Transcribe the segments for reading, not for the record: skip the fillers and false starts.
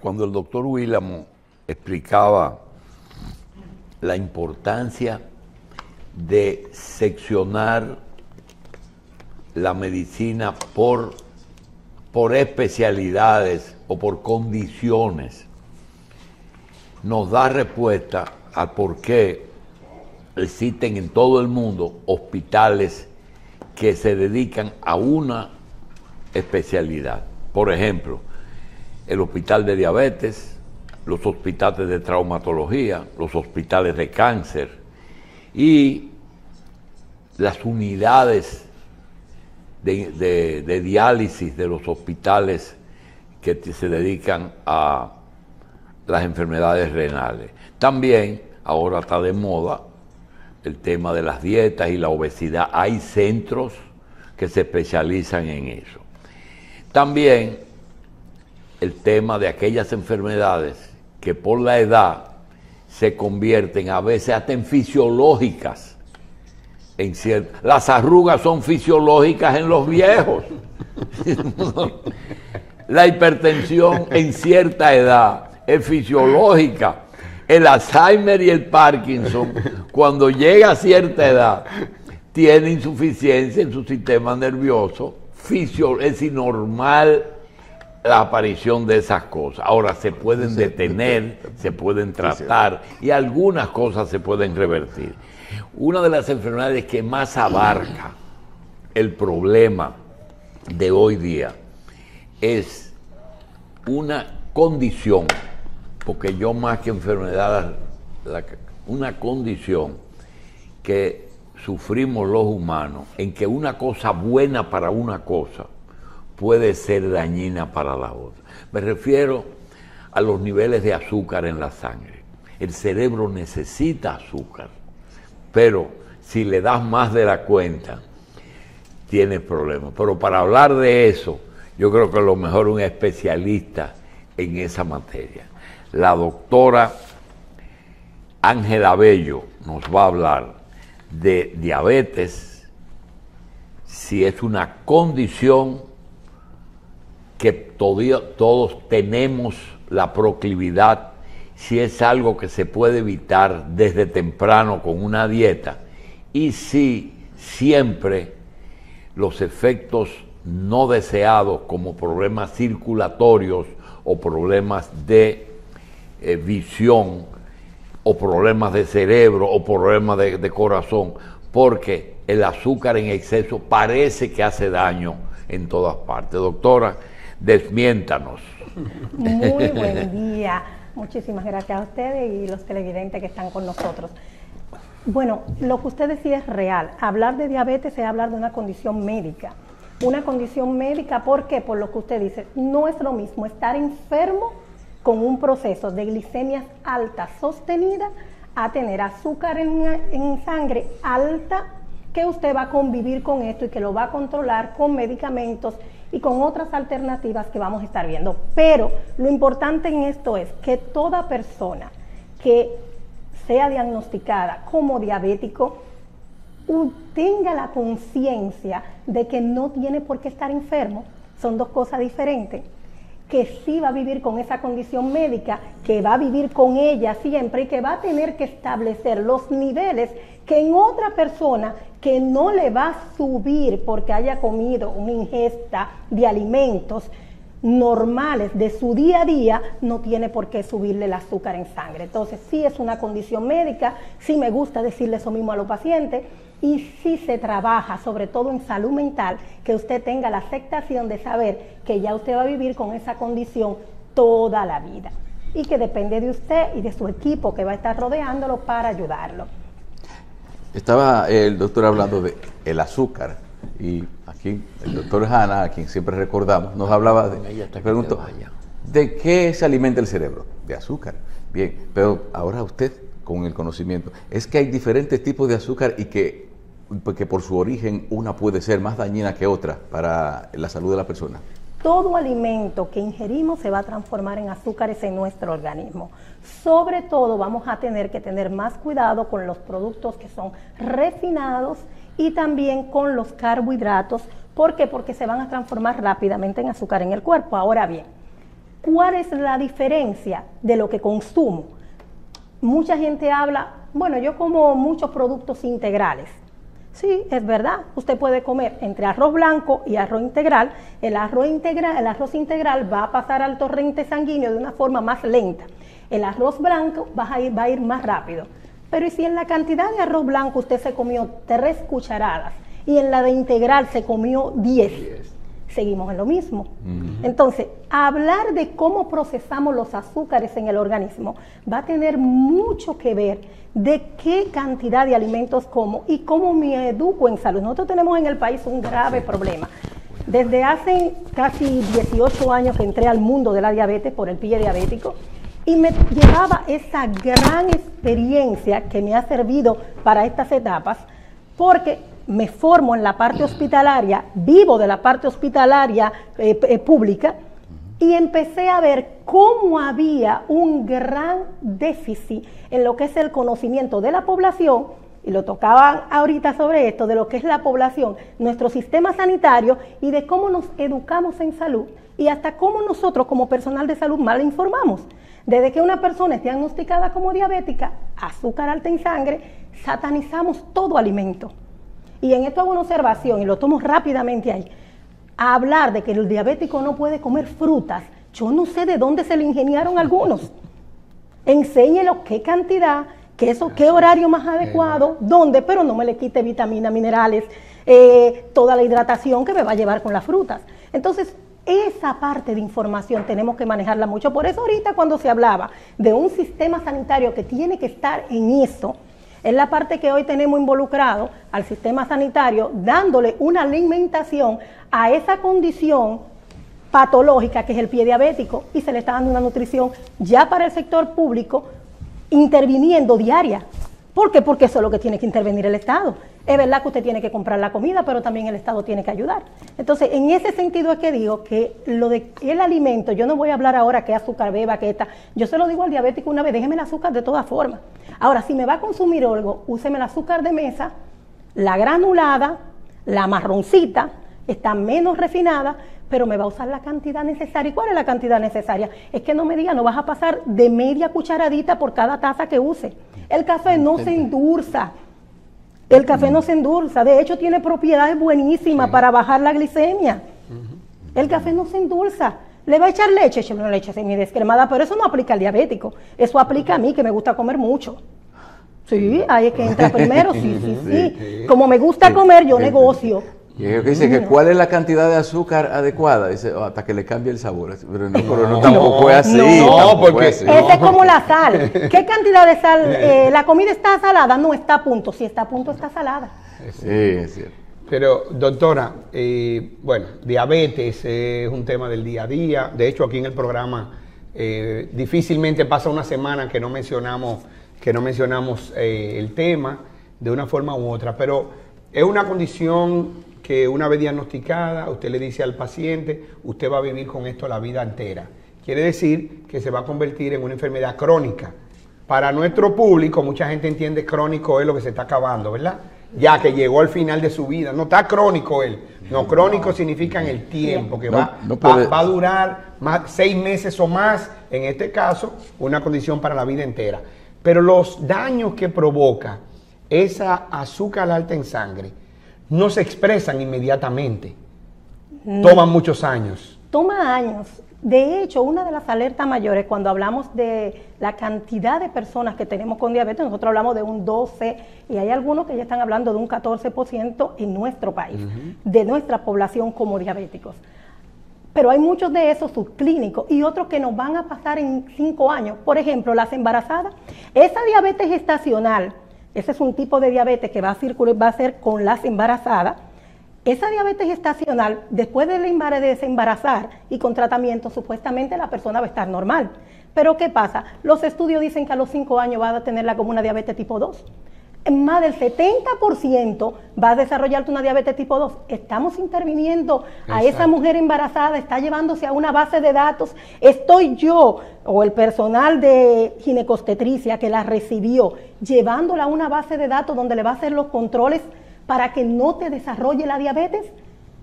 Cuando el doctor Willamo explicaba la importancia de seccionar la medicina por especialidades o por condiciones, nos da respuesta al por qué existen en todo el mundo hospitales que se dedican a una especialidad. Por ejemplo, el hospital de diabetes, los hospitales de traumatología, los hospitales de cáncer y las unidades de diálisis de los hospitales que se dedican a las enfermedades renales. También ahora está de moda el tema de las dietas y la obesidad. Hay centros que se especializan en eso. También el tema de aquellas enfermedades que por la edad se convierten a veces hasta en fisiológicas. Las arrugas son fisiológicas en los viejos. La hipertensión en cierta edad es fisiológica. El Alzheimer y el Parkinson, cuando llega a cierta edad, tiene insuficiencia en su sistema nervioso. Es decir, normal la aparición de esas cosas. Ahora se pueden detener, se pueden tratar y algunas cosas se pueden revertir. Una de las enfermedades que más abarca el problema de hoy día es una condición, porque yo más que enfermedad, una condición que sufrimos los humanos, en que una cosa buena para una cosa puede ser dañina para la otra. Me refiero a los niveles de azúcar en la sangre. El cerebro necesita azúcar, pero si le das más de la cuenta, tienes problemas. Pero para hablar de eso, yo creo que lo mejor un especialista en esa materia. La doctora Ángela Bello nos va a hablar de diabetes, si es una condición que todos tenemos la proclividad, si es algo que se puede evitar desde temprano con una dieta y si siempre los efectos no deseados como problemas circulatorios o problemas de visión o problemas de cerebro o problemas de corazón, porque el azúcar en exceso parece que hace daño en todas partes. Doctora, desmiéntanos. Muy buen día. Muchísimas gracias a ustedes y los televidentes que están con nosotros. Bueno, lo que usted decía es real. Hablar de diabetes es hablar de una condición médica. Una condición médica, ¿por qué? Por lo que usted dice, no es lo mismo estar enfermo con un proceso de glicemias alta sostenida a tener azúcar en sangre alta, que usted va a convivir con esto y que lo va a controlar con medicamentos y con otras alternativas que vamos a estar viendo. Pero lo importante en esto es que toda persona que sea diagnosticada como diabético tenga la conciencia de que no tiene por qué estar enfermo. Son dos cosas diferentes. Que sí va a vivir con esa condición médica, que va a vivir con ella siempre y que va a tener que establecer los niveles que en otra persona que no le va a subir porque haya comido una ingesta de alimentos normales de su día a día, no tiene por qué subirle el azúcar en sangre. Entonces sí es una condición médica, sí me gusta decirle eso mismo a los pacientes y sí se trabaja, sobre todo en salud mental, que usted tenga la aceptación de saber que ya usted va a vivir con esa condición toda la vida y que depende de usted y de su equipo que va a estar rodeándolo para ayudarlo. Estaba el doctor hablando de el azúcar y aquí el doctor Hanna, a quien siempre recordamos, nos hablaba preguntó, ¿de qué se alimenta el cerebro? De azúcar. Bien, pero ahora usted, con el conocimiento, es que hay diferentes tipos de azúcar y que por su origen una puede ser más dañina que otra para la salud de la persona. Todo alimento que ingerimos se va a transformar en azúcares en nuestro organismo. Sobre todo vamos a tener que tener más cuidado con los productos que son refinados y también con los carbohidratos. ¿Por qué? Porque se van a transformar rápidamente en azúcar en el cuerpo. Ahora bien, ¿Cuál es la diferencia de lo que consumo? Mucha gente habla, bueno, yo como muchos productos integrales. Sí, es verdad, usted puede comer entre arroz blanco y arroz integral. El arroz integral va a pasar al torrente sanguíneo de una forma más lenta. El arroz blanco va a ir más rápido. Pero ¿y si en la cantidad de arroz blanco usted se comió 3 cucharadas y en la de integral se comió 10? Seguimos en lo mismo. Entonces, hablar de cómo procesamos los azúcares en el organismo va a tener mucho que ver de qué cantidad de alimentos como y cómo me educo en salud. Nosotros tenemos en el país un grave problema. Desde hace casi 18 años que entré al mundo de la diabetes por el pie diabético y me llevaba esa gran experiencia que me ha servido para estas etapas, porque me formo en la parte hospitalaria, vivo de la parte hospitalaria pública, y empecé a ver cómo había un gran déficit en lo que es el conocimiento de la población, y lo tocaban ahorita sobre esto, de lo que es la población, nuestro sistema sanitario, y de cómo nos educamos en salud, y hasta cómo nosotros como personal de salud mal informamos. Desde que una persona es diagnosticada como diabética, azúcar alta en sangre, satanizamos todo alimento. Y en esto hago una observación y lo tomo rápidamente ahí. A hablar de que el diabético no puede comer frutas, yo no sé de dónde se le ingeniaron algunos. Enséñelo qué cantidad, qué horario más adecuado, dónde, pero no me le quite vitaminas, minerales, toda la hidratación que me va a llevar con las frutas. Entonces, esa parte de información tenemos que manejarla mucho. Por eso ahorita cuando se hablaba de un sistema sanitario que tiene que estar en eso, es la parte que hoy tenemos involucrado al sistema sanitario, dándole una alimentación a esa condición patológica que es el pie diabético, y se le está dando una nutrición ya para el sector público, interviniendo diaria. ¿Por qué? Porque eso es lo que tiene que intervenir el Estado. Es verdad que usted tiene que comprar la comida, pero también el Estado tiene que ayudar. Entonces, en ese sentido es que digo que lo de el alimento, yo no voy a hablar ahora qué azúcar beba, qué está. Yo se lo digo al diabético una vez, déjeme el azúcar de todas formas. Ahora, si me va a consumir algo, úseme el azúcar de mesa, la granulada, la marroncita, está menos refinada, pero me va a usar la cantidad necesaria. ¿Y cuál es la cantidad necesaria? Es que no me diga, no vas a pasar de media cucharadita por cada taza que use. El café no se endulza. El café no se endulza. De hecho, tiene propiedades buenísimas para bajar la glicemia. El café no se endulza. ¿Le va a echar leche? Écheme una leche semidescremada, pero eso no aplica al diabético. Eso aplica a mí, que me gusta comer mucho. Sí, ahí es que entra primero, sí. Como me gusta comer, yo negocio. Y ellos que dicen que cuál es la cantidad de azúcar adecuada, dice, hasta que le cambie el sabor. Pero no, tampoco es así. No, porque es como la sal. ¿Qué cantidad de sal? ¿La comida está salada? No, está a punto. Si está a punto, está salada. Sí, es cierto. Pero, doctora, bueno, diabetes es un tema del día a día. De hecho, aquí en el programa difícilmente pasa una semana que no mencionamos el tema de una forma u otra. Pero es una condición que una vez diagnosticada, usted le dice al paciente, usted va a vivir con esto la vida entera. Quiere decir que se va a convertir en una enfermedad crónica. Para nuestro público, mucha gente entiende crónico es lo que se está acabando, ¿verdad? Ya que llegó al final de su vida. No está crónico él. No, crónico significa en el tiempo, que va a durar 6 meses o más, en este caso, una condición para la vida entera. Pero los daños que provoca esa azúcar alta en sangre no se expresan inmediatamente. Toman muchos años. Toma años. De hecho, una de las alertas mayores cuando hablamos de la cantidad de personas que tenemos con diabetes, nosotros hablamos de un 12 y hay algunos que ya están hablando de un 14% en nuestro país, de nuestra población como diabéticos. Pero hay muchos de esos subclínicos y otros que nos van a pasar en 5 años. Por ejemplo, las embarazadas. Esa diabetes gestacional, ese es un tipo de diabetes que va a ser con las embarazadas. Esa diabetes gestacional, después de desembarazar y con tratamiento, supuestamente la persona va a estar normal. Pero ¿qué pasa? Los estudios dicen que a los 5 años va a tenerla como una diabetes tipo 2. Más del 70% va a desarrollarte una diabetes tipo 2. Estamos interviniendo a esa mujer embarazada, está llevándose a una base de datos. Estoy yo o el personal de ginecobstetricia que la recibió, llevándola a una base de datos donde le va a hacer los controles para que no te desarrolle la diabetes.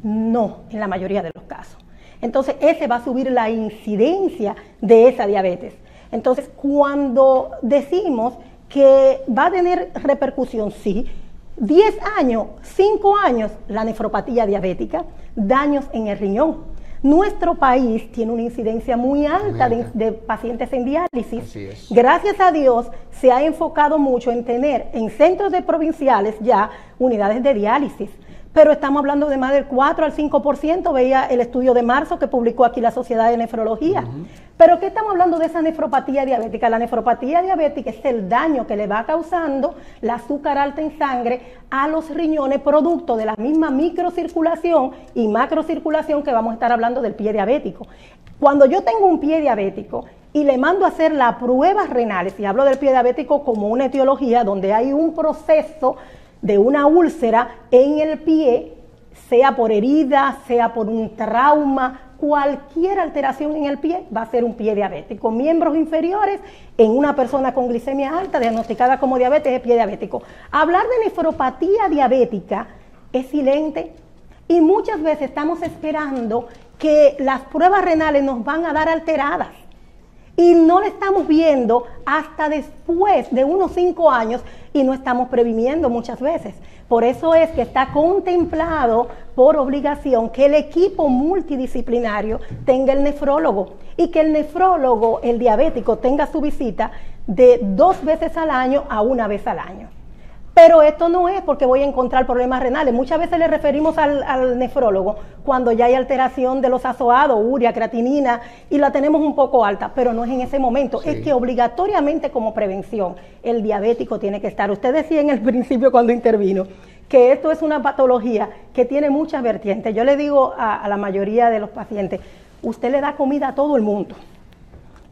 No, en la mayoría de los casos. Entonces, ese va a subir la incidencia de esa diabetes. Entonces, cuando decimos que va a tener repercusión, sí, 10 años, 5 años, la nefropatía diabética, daños en el riñón. Nuestro país tiene una incidencia muy alta de pacientes en diálisis. Gracias a Dios se ha enfocado mucho en tener en centros de provinciales ya unidades de diálisis, pero estamos hablando de más del 4 al 5%, veía el estudio de marzo que publicó aquí la Sociedad de Nefrología. Pero ¿qué estamos hablando de esa nefropatía diabética? La nefropatía diabética es el daño que le va causando la azúcar alta en sangre a los riñones, producto de la misma microcirculación y macrocirculación que vamos a estar hablando del pie diabético. Cuando yo tengo un pie diabético y le mando a hacer las pruebas renales, y hablo del pie diabético como una etiología donde hay un proceso de una úlcera en el pie, sea por herida, sea por un trauma, cualquier alteración en el pie va a ser un pie diabético. Miembros inferiores en una persona con glicemia alta diagnosticada como diabetes es pie diabético. Hablar de nefropatía diabética es silente y muchas veces estamos esperando que las pruebas renales nos van a dar alteradas. Y no lo estamos viendo hasta después de unos 5 años y no estamos previniendo muchas veces. Por eso es que está contemplado por obligación que el equipo multidisciplinario tenga el nefrólogo y que el nefrólogo, el diabético, tenga su visita de 2 veces al año a 1 vez al año. Pero esto no es porque voy a encontrar problemas renales. Muchas veces le referimos al nefrólogo cuando ya hay alteración de los azoados, urea, creatinina, y la tenemos un poco alta, pero no es en ese momento. Sí. Es que obligatoriamente como prevención el diabético tiene que estar. Usted decía en el principio cuando intervino que esto es una patología que tiene muchas vertientes. Yo le digo a la mayoría de los pacientes, usted le da comida a todo el mundo,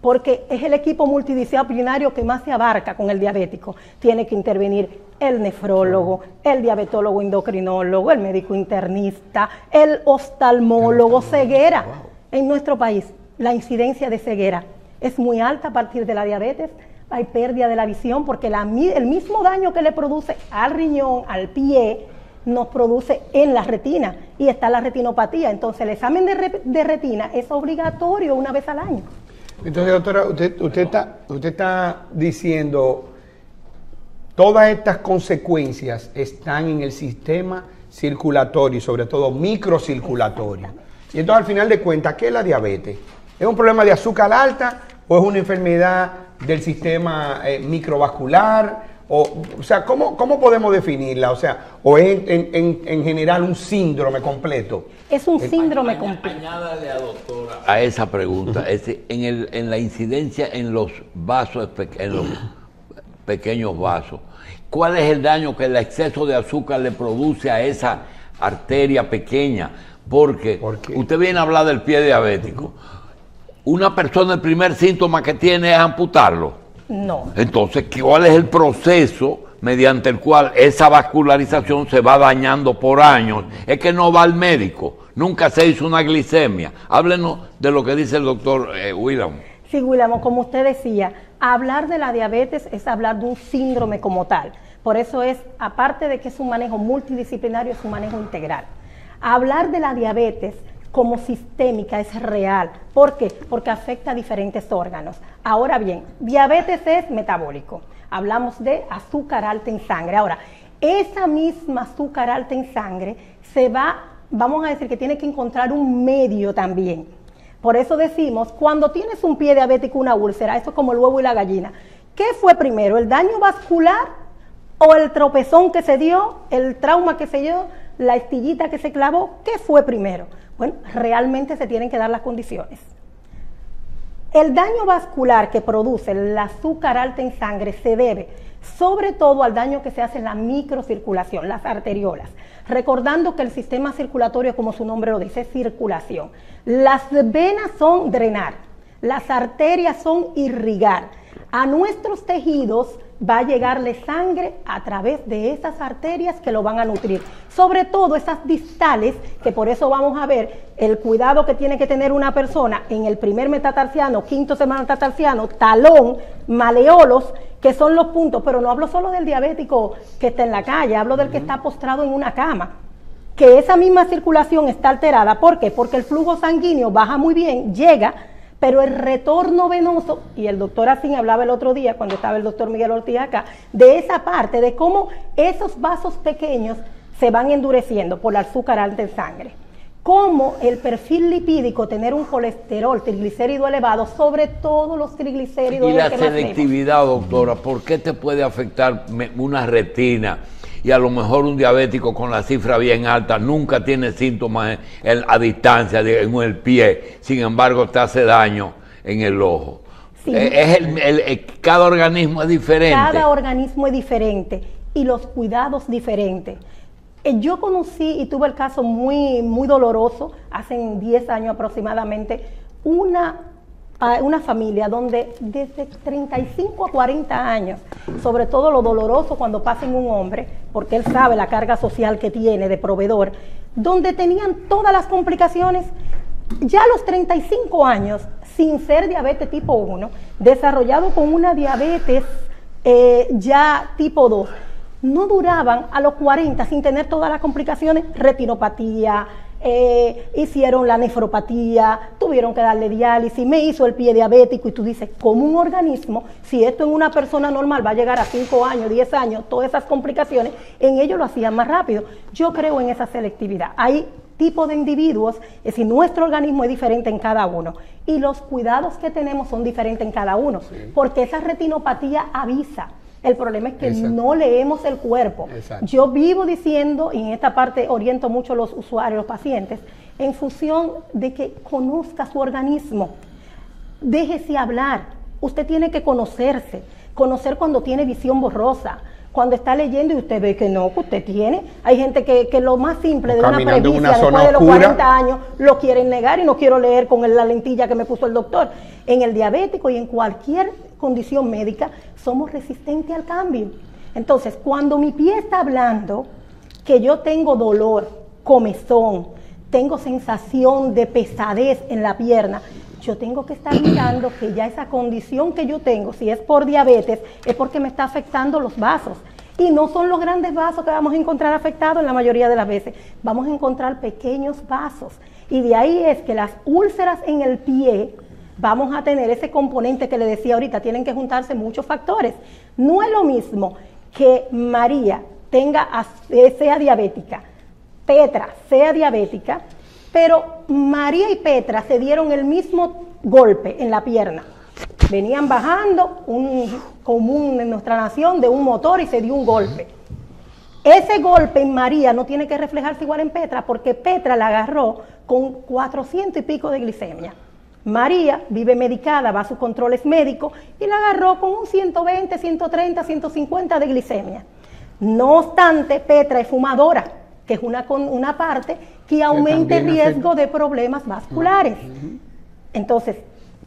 porque es el equipo multidisciplinario que más se abarca con el diabético. Tiene que intervenir el nefrólogo, el diabetólogo endocrinólogo, el médico internista, el oftalmólogo, ceguera. En nuestro país, la incidencia de ceguera es muy alta a partir de la diabetes. Hay pérdida de la visión porque el mismo daño que le produce al riñón, al pie, nos produce en la retina y está la retinopatía. Entonces, el examen de retina es obligatorio 1 vez al año. Entonces, doctora, usted está diciendo, todas estas consecuencias están en el sistema circulatorio y sobre todo microcirculatorio. Y entonces, al final de cuentas, ¿qué es la diabetes? ¿Es un problema de azúcar alta o es una enfermedad del sistema microvascular? O sea, ¿cómo podemos definirla? O sea, ¿o es en general un síndrome completo? Es un síndrome completo. Añádale a doctora a esa pregunta, en la incidencia en los vasos, en los pequeños vasos, ¿cuál es el daño que el exceso de azúcar le produce a esa arteria pequeña? Porque usted viene a hablar del pie diabético. Una persona, el primer síntoma que tiene es amputarlo. No. Entonces, ¿cuál es el proceso mediante el cual esa vascularización se va dañando por años? Es que no va al médico, nunca se hizo una glicemia. Háblenos de lo que dice el doctor William. Sí, William, como usted decía, hablar de la diabetes es hablar de un síndrome como tal. Por eso es, aparte de que es un manejo multidisciplinario, es un manejo integral. Hablar de la diabetes como sistémica es real. ¿Por qué? Porque afecta a diferentes órganos. Ahora bien, diabetes es metabólico. Hablamos de azúcar alta en sangre. Ahora, esa misma azúcar alta en sangre vamos a decir que tiene que encontrar un medio también. Por eso decimos, cuando tienes un pie diabético, una úlcera, esto es como el huevo y la gallina. ¿Qué fue primero, el daño vascular o el tropezón que se dio, el trauma que se dio, la astillita que se clavó? ¿Qué fue primero? Bueno, realmente se tienen que dar las condiciones. El daño vascular que produce el azúcar alta en sangre se debe sobre todo al daño que se hace en la microcirculación, las arteriolas. Recordando que el sistema circulatorio, como su nombre lo dice, es circulación. Las venas son drenar, las arterias son irrigar. A nuestros tejidos va a llegarle sangre a través de esas arterias que lo van a nutrir. Sobre todo esas distales, que por eso vamos a ver el cuidado que tiene que tener una persona en el primer metatarsiano, quinto metatarsiano, talón, maleolos, que son los puntos. Pero no hablo solo del diabético que está en la calle, hablo del que está postrado en una cama. que esa misma circulación está alterada. ¿Por qué? Porque el flujo sanguíneo baja muy bien, llega, pero el retorno venoso, y el doctor Asín hablaba el otro día, cuando estaba el doctor Miguel Ortiz acá, de esa parte, de cómo esos vasos pequeños se van endureciendo por el azúcar alta en sangre. Cómo el perfil lipídico, tener un colesterol, triglicérido elevado, sobre todo los triglicéridos. Y la selectividad, doctora, ¿por qué te puede afectar una retina? Y a lo mejor un diabético con la cifra bien alta nunca tiene síntomas a distancia en el pie, sin embargo te hace daño en el ojo. Sí. Cada organismo es diferente. Cada organismo es diferente y los cuidados diferentes. Yo conocí y tuve el caso muy, muy doloroso, hace 10 años aproximadamente, una familia donde desde 35 a 40 años, sobre todo lo doloroso cuando pasa en un hombre, porque él sabe la carga social que tiene de proveedor, donde tenían todas las complicaciones, ya a los 35 años, sin ser diabetes tipo 1, desarrollado con una diabetes ya tipo 2, no duraban a los 40 sin tener todas las complicaciones, retinopatía, hicieron la nefropatía, tuvieron que darle diálisis, me hizo el pie diabético, y tú dices, como un organismo, si esto en una persona normal va a llegar a 5 años, 10 años, todas esas complicaciones, en ellos lo hacían más rápido. Yo creo en esa selectividad. Hay tipos de individuos, es decir, nuestro organismo es diferente en cada uno, y los cuidados que tenemos son diferentes en cada uno, sí, porque esa retinopatía avisa. El problema es que no leemos el cuerpo. Exacto. Yo vivo diciendo, y en esta parte oriento mucho a los usuarios, los pacientes, en función de que conozca su organismo. Déjese hablar. Usted tiene que conocerse. Conocer cuando tiene visión borrosa, cuando está leyendo y usted ve que no, que usted tiene. Hay gente que lo más simple de una presbicia después de los 40 años lo quieren negar y no quiero leer con la lentilla que me puso el doctor. En el diabético y en cualquier condición médica somos resistentes al cambio. Entonces, cuando mi pie está hablando que yo tengo dolor, comezón, tengo sensación de pesadez en la pierna, yo tengo que estar mirando que ya esa condición que yo tengo, si es por diabetes, es porque me está afectando los vasos. Y no son los grandes vasos que vamos a encontrar afectados en la mayoría de las veces. Vamos a encontrar pequeños vasos. Y de ahí es que las úlceras en el pie, vamos a tener ese componente que le decía ahorita, tienen que juntarse muchos factores. No es lo mismo que María sea diabética, Petra sea diabética, pero María y Petra se dieron el mismo golpe en la pierna. Venían bajando, común en nuestra nación, de un motor y se dio un golpe. Ese golpe en María no tiene que reflejarse igual en Petra, porque Petra la agarró con 400 y pico de glicemia. María vive medicada, va a sus controles médicos y la agarró con un 120, 130, 150 de glicemia. No obstante, Petra es fumadora, que es una parte que aumenta el riesgo de problemas vasculares. Entonces,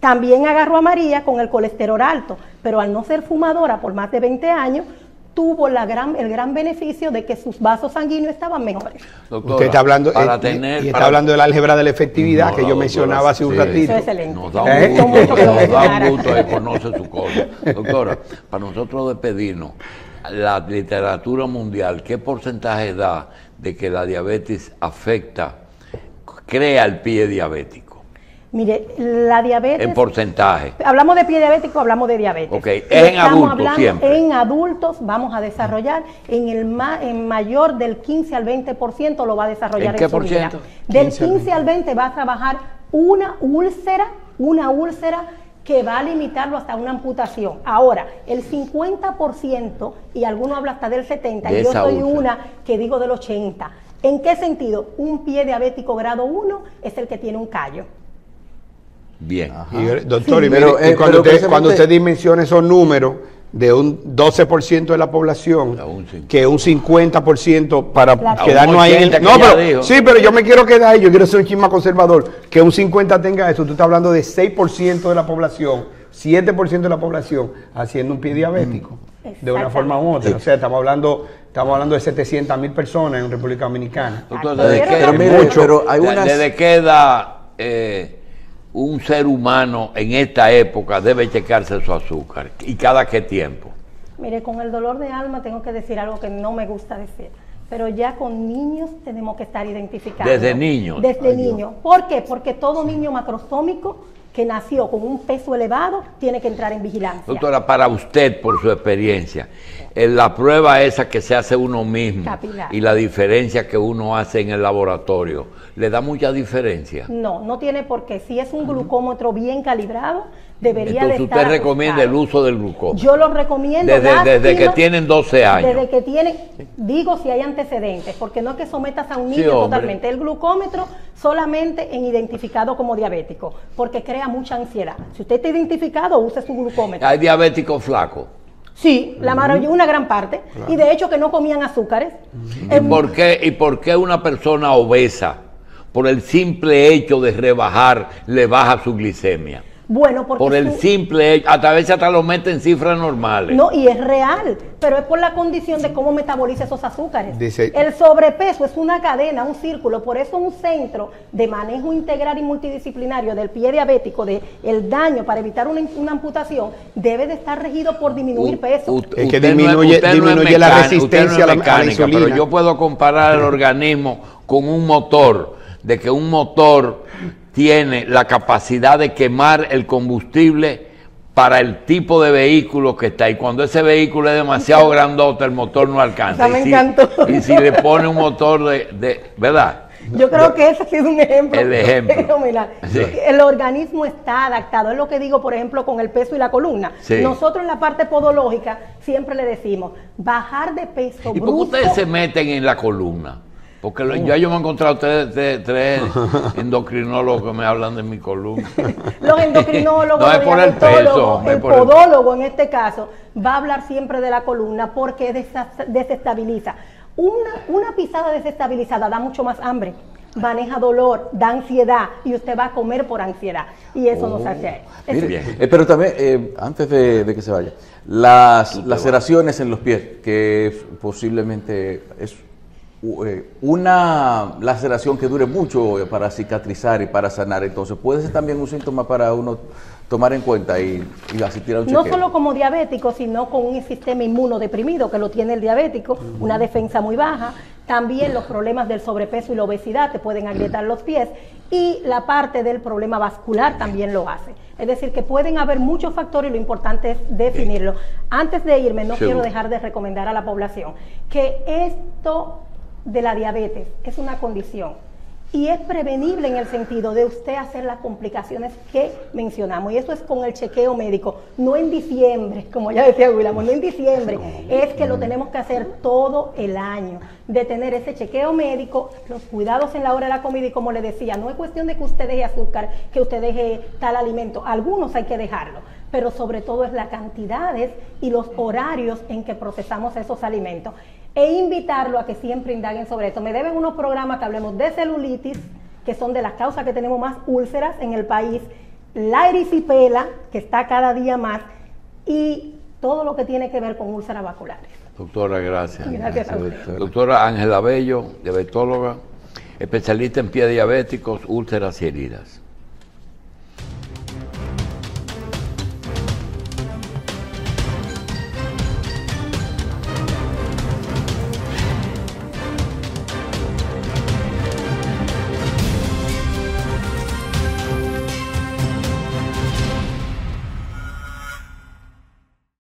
también agarró a María con el colesterol alto, pero al no ser fumadora por más de 20 años, tuvo el gran beneficio de que sus vasos sanguíneos estaban mejores. Doctora, usted está hablando, está hablando de la álgebra de la efectividad que yo mencionaba hace un ratito. Eso es excelente. Nos da un gusto de conocer su cosa. Doctora, para nosotros despedirnos, la literatura mundial, ¿qué porcentaje da de que la diabetes crea el pie diabético? Mire, la diabetes... En porcentaje. Hablamos de pie diabético, hablamos de diabetes. Ok, es en adultos siempre. En adultos vamos a desarrollar, en mayor del 15 al 20% lo va a desarrollar en su vida. Del 15 al 20 va a trabajar una úlcera que va a limitarlo hasta una amputación. Ahora, el 50%, y algunos hablan hasta del 70%, y yo soy una que digo del 80%. ¿En qué sentido? Un pie diabético grado 1 es el que tiene un callo. Bien. Y, doctor, sí, cuando usted dimensiona esos números de un 12% de la población, que un 50% para quedarnos ahí en el... No, pero, sí, pero yo me quiero quedar ahí, yo quiero ser un chisme conservador, que un 50% tenga eso, tú estás hablando de 6% de la población, 7% de la población haciendo un pie diabético, de una forma u otra. O sea, estamos hablando de 700,000 personas en República Dominicana. Doctor, ¿desde qué edad un ser humano en esta época debe checarse su azúcar? ¿Y cada qué tiempo? Mire, con el dolor de alma tengo que decir algo que no me gusta decir. pero ya con niños tenemos que estar identificados. Desde niños. Desde niños. ¿Por qué? Porque todo niño macrosómico que nació con un peso elevado tiene que entrar en vigilancia. Doctora, para usted, por su experiencia, la prueba esa que se hace uno mismo Capilar. y la diferencia que uno hace en el laboratorio, ¿le da mucha diferencia? No, no tiene por qué. Si es un glucómetro bien calibrado, debería Entonces de estar usted recomienda el uso del glucómetro. Yo lo recomiendo. Desde que tienen 12 años. Desde que tienen, digo si hay antecedentes, porque no es que sometas a un niño Sí, hombre. totalmente. El glucómetro solamente en identificado como diabético, porque crea mucha ansiedad. Si usted está identificado, use su glucómetro. Hay diabéticos flacos. Sí, la mayoría, una gran parte. Y de hecho que no comían azúcares. ¿Y por qué una persona obesa, por el simple hecho de rebajar, le baja su glicemia? Bueno, porque Por el simple hecho, a veces hasta lo mete en cifras normales. No, y es real, pero es por la condición de cómo metaboliza esos azúcares. Dice- El sobrepeso es una cadena, un círculo, por eso un centro de manejo integral y multidisciplinario del pie diabético, de el daño para evitar una amputación, debe de estar regido por disminuir peso. Es que Usted no disminuye usted no es la mecánico, resistencia usted no es a la mecánica, insulina. pero yo puedo comparar el organismo con un motor, de que un motor tiene la capacidad de quemar el combustible para el tipo de vehículo que está. Y cuando ese vehículo es demasiado grandote, el motor no alcanza. Esa me encantó. Y si le pone un motor ¿verdad? Yo creo que ese ha sido un ejemplo. El ejemplo. fenomenal. Sí. El organismo está adaptado. Es lo que digo, por ejemplo, con el peso y la columna. Sí. Nosotros en la parte podológica siempre le decimos, bajar de peso ¿Y por qué brusco. ustedes se meten en la columna? Porque ya yo me he encontrado tres endocrinólogos que me hablan de mi columna. Los endocrinólogos, No es los por el diabetólogos, peso, el podólogo en este caso, va a hablar siempre de la columna porque desestabiliza. Una pisada desestabilizada da mucho más hambre, maneja dolor, da ansiedad y usted va a comer por ansiedad. Y eso no se hace. Mire, Bien. pero también, antes de que se vaya, las laceraciones en los pies, que posiblemente es una laceración que dure mucho para cicatrizar y para sanar, entonces puede ser también un síntoma para uno tomar en cuenta y asistir a un chequeo. No solo como diabético, sino con un sistema inmunodeprimido que lo tiene el diabético, una defensa muy baja. También los problemas del sobrepeso y la obesidad te pueden agrietar los pies y la parte del problema vascular también lo hace. Es decir, que pueden haber muchos factores y lo importante es definirlo. Antes de irme, no quiero dejar de recomendar a la población que esto de la diabetes es una condición y es prevenible en el sentido de usted hacer las complicaciones que mencionamos, y eso es con el chequeo médico, no en diciembre, como ya decía Wilamo, no en diciembre, es que lo tenemos que hacer todo el año, de tener ese chequeo médico, los cuidados en la hora de la comida, y como le decía, no es cuestión de que usted deje azúcar, que usted deje tal alimento, algunos hay que dejarlo, pero sobre todo es las cantidades y los horarios en que procesamos esos alimentos. E invitarlo a que siempre indaguen sobre esto. Me deben unos programas que hablemos de celulitis, que son de las causas que tenemos más úlceras en el país, la erisipela, que está cada día más, y todo lo que tiene que ver con úlceras vasculares. Doctora, gracias. Gracias a usted. Doctora Ángela Bello, diabetóloga, especialista en pies diabéticos, úlceras y heridas.